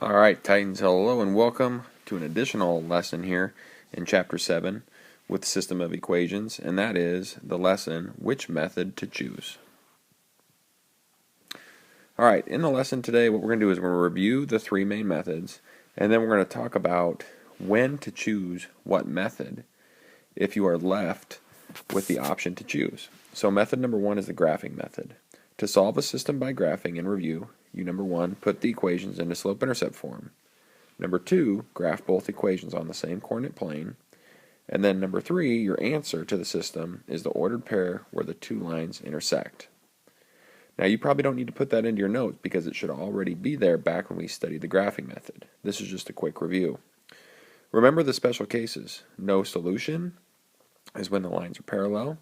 Alright, Titans, hello and welcome to an additional lesson here in Chapter 7 with System of Equations, and that is the lesson, Which Method to Choose. Alright, in the lesson today what we're going to do is we're going to review the three main methods, and then we're going to talk about when to choose what method if you are left with the option to choose. So method number one is the graphing method. To solve a system by graphing in review, you, number one, put the equations into slope-intercept form. Number two, graph both equations on the same coordinate plane. And then number three, your answer to the system is the ordered pair where the two lines intersect. Now you probably don't need to put that into your notes because it should already be there back when we studied the graphing method. This is just a quick review. Remember the special cases. No solution is when the lines are parallel,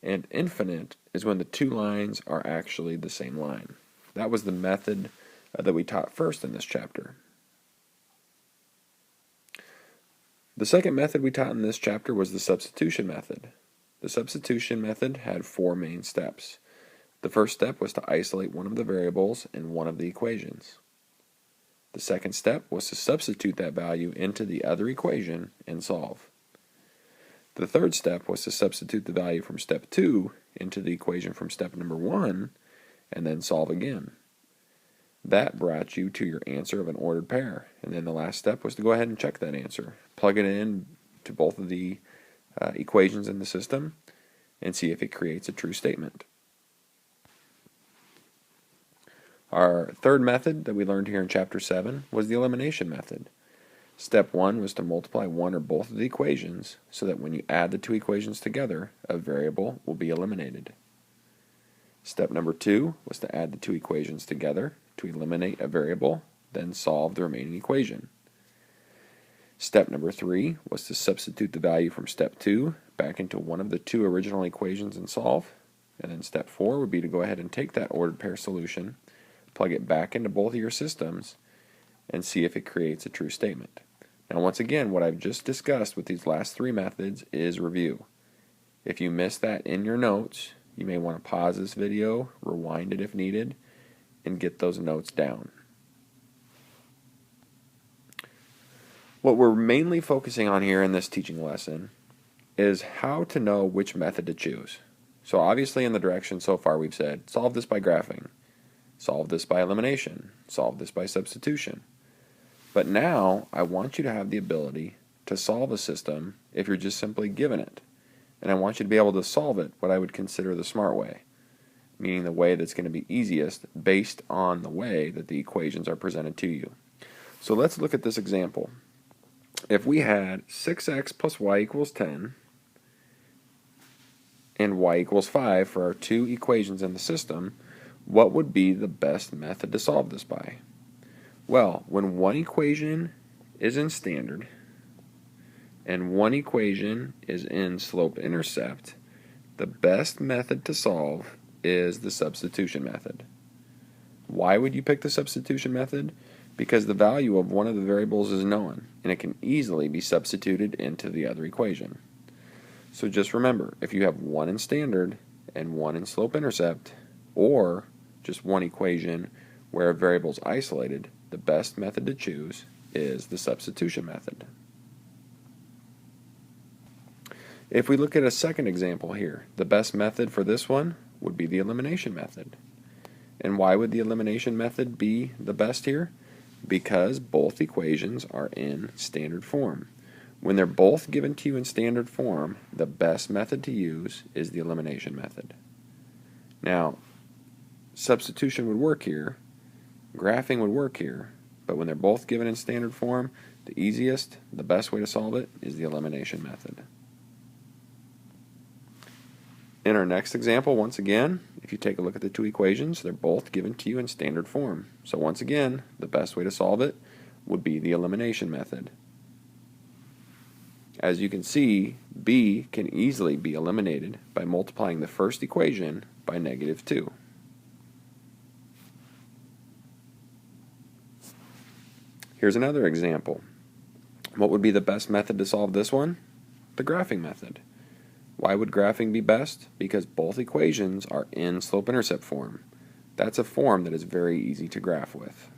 and infinite is when the two lines are actually the same line. That was the method that we taught first in this chapter. The second method we taught in this chapter was the substitution method. The substitution method had four main steps. The first step was to isolate one of the variables in one of the equations. The second step was to substitute that value into the other equation and solve. The third step was to substitute the value from step 2 into the equation from step number 1 and then solve again. That brought you to your answer of an ordered pair, and then the last step was to go ahead and check that answer. Plug it in to both of the equations in the system and see if it creates a true statement. Our third method that we learned here in Chapter 7 was the elimination method. Step 1 was to multiply one or both of the equations so that when you add the two equations together, a variable will be eliminated. Step number 2 was to add the two equations together to eliminate a variable, then solve the remaining equation. Step number 3 was to substitute the value from step 2 back into one of the two original equations and solve. And then step 4 would be to go ahead and take that ordered pair solution, plug it back into both of your systems, and see if it creates a true statement. Now once again, what I've just discussed with these last three methods is review. If you missed that in your notes, you may want to pause this video, rewind it if needed, and get those notes down. What we're mainly focusing on here in this teaching lesson is how to know which method to choose. So obviously in the direction so far we've said, solve this by graphing, solve this by elimination, solve this by substitution. But now I want you to have the ability to solve a system if you're just simply given it. And I want you to be able to solve it what I would consider the smart way, meaning the way that's going to be easiest based on the way that the equations are presented to you. So let's look at this example. If we had 6x plus y equals 10 and y equals 5 for our two equations in the system, what would be the best method to solve this by? Well, when one equation is in standard and one equation is in slope-intercept, the best method to solve is the substitution method. Why would you pick the substitution method? Because the value of one of the variables is known, and it can easily be substituted into the other equation. So just remember, if you have one in standard and one in slope-intercept, or just one equation where a variable is isolated, the best method to choose is the substitution method. If we look at a second example here, the best method for this one would be the elimination method. And why would the elimination method be the best here? Because both equations are in standard form. When they're both given to you in standard form, the best method to use is the elimination method. Now, substitution would work here, graphing would work here, but when they're both given in standard form, the easiest, the best way to solve it is the elimination method. In our next example, once again, if you take a look at the two equations, they're both given to you in standard form. So once again, the best way to solve it would be the elimination method. As you can see, b can easily be eliminated by multiplying the first equation by -2. Here's another example. What would be the best method to solve this one? The graphing method. Why would graphing be best? Because both equations are in slope-intercept form. That's a form that is very easy to graph with.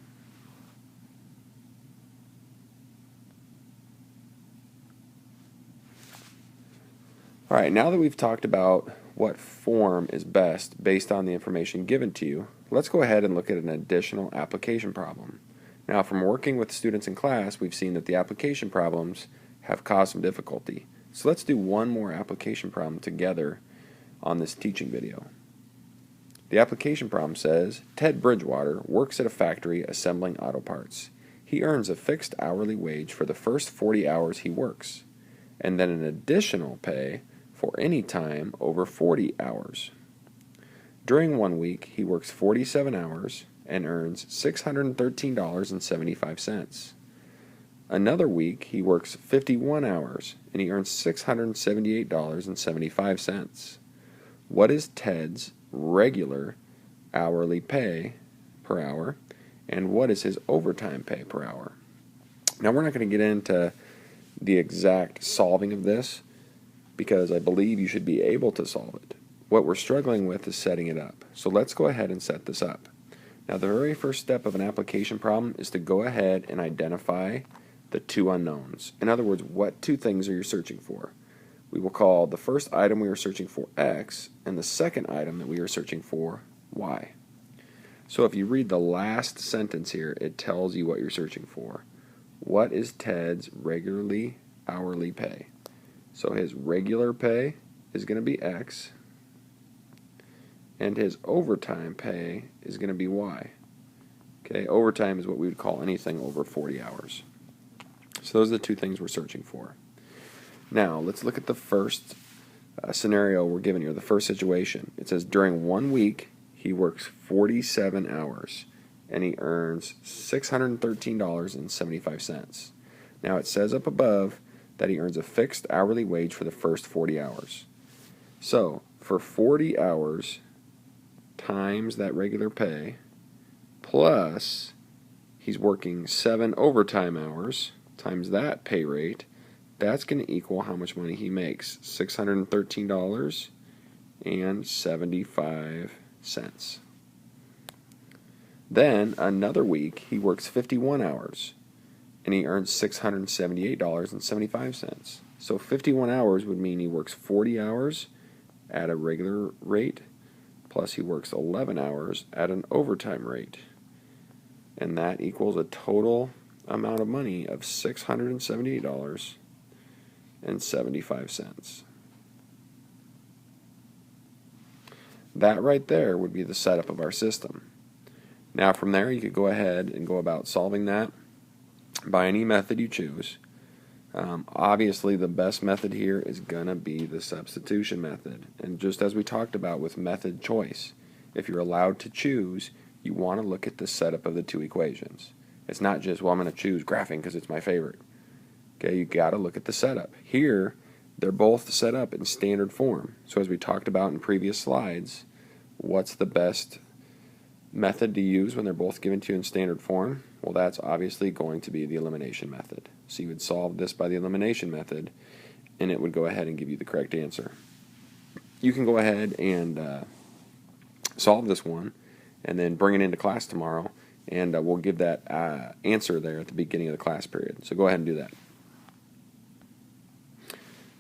Alright, now that we've talked about what form is best based on the information given to you, let's go ahead and look at an additional application problem. Now, from working with students in class, we've seen that the application problems have caused some difficulty. So let's do one more application problem together on this teaching video. The application problem says, Ted Bridgewater works at a factory assembling auto parts. He earns a fixed hourly wage for the first 40 hours he works, and then an additional pay for any time over 40 hours. During 1 week, he works 47 hours and earns $613.75. Another week, he works 51 hours and he earns $678.75. What is Ted's regular hourly pay per hour, and what is his overtime pay per hour? Now, we're not going to get into the exact solving of this because I believe you should be able to solve it. What we're struggling with is setting it up. So let's go ahead and set this up. Now, the very first step of an application problem is to go ahead and identify the two unknowns. In other words, what two things are you searching for? We will call the first item we are searching for X, and the second item that we are searching for Y. So if you read the last sentence here, it tells you what you're searching for. What is Ted's regularly hourly pay? So his regular pay is going to be X, and his overtime pay is going to be Y. Okay, overtime is what we would call anything over 40 hours. So those are the two things we're searching for. Now, let's look at the first scenario we're given here, the first situation. It says during 1 week, he works 47 hours, and he earns $613.75. Now, it says up above that he earns a fixed hourly wage for the first 40 hours. So, for 40 hours times that regular pay, plus he's working 7 overtime hours times that pay rate, that's going to equal how much money he makes, $613.75. Then, another week, he works 51 hours, and he earns $678.75. So 51 hours would mean he works 40 hours at a regular rate, plus he works 11 hours at an overtime rate. And that equals a total amount of money of $678.75. That right there would be the setup of our system. Now from there you could go ahead and go about solving that by any method you choose. Obviously the best method here is going to be the substitution method. And just as we talked about with method choice, if you're allowed to choose, you want to look at the setup of the two equations. It's not just, well, I'm going to choose graphing because it's my favorite. Okay, you got to look at the setup. Here, they're both set up in standard form. So as we talked about in previous slides, what's the best method to use when they're both given to you in standard form? Well, that's obviously going to be the elimination method. So you would solve this by the elimination method, and it would go ahead and give you the correct answer. You can go ahead and solve this one, and then bring it into class tomorrow, and we'll give that answer there at the beginning of the class period. So go ahead and do that.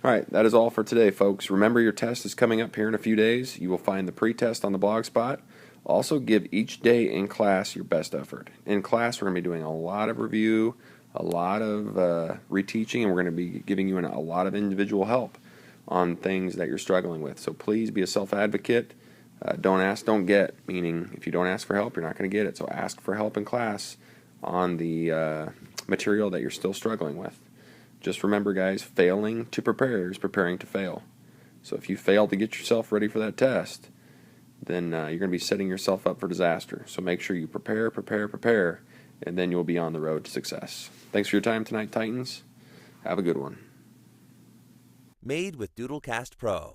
Alright, that is all for today, folks. Remember, your test is coming up here in a few days. You will find the pre-test on the blog spot. Also, give each day in class your best effort. In class, we're going to be doing a lot of review, a lot of reteaching, and we're going to be giving you a lot of individual help on things that you're struggling with. So please be a self-advocate. Don't ask, don't get, meaning if you don't ask for help, you're not going to get it. So ask for help in class on the material that you're still struggling with. Just remember, guys, failing to prepare is preparing to fail. So if you fail to get yourself ready for that test, then you're going to be setting yourself up for disaster. So make sure you prepare, and then you'll be on the road to success. Thanks for your time tonight, Titans. Have a good one. Made with Doodlecast Pro.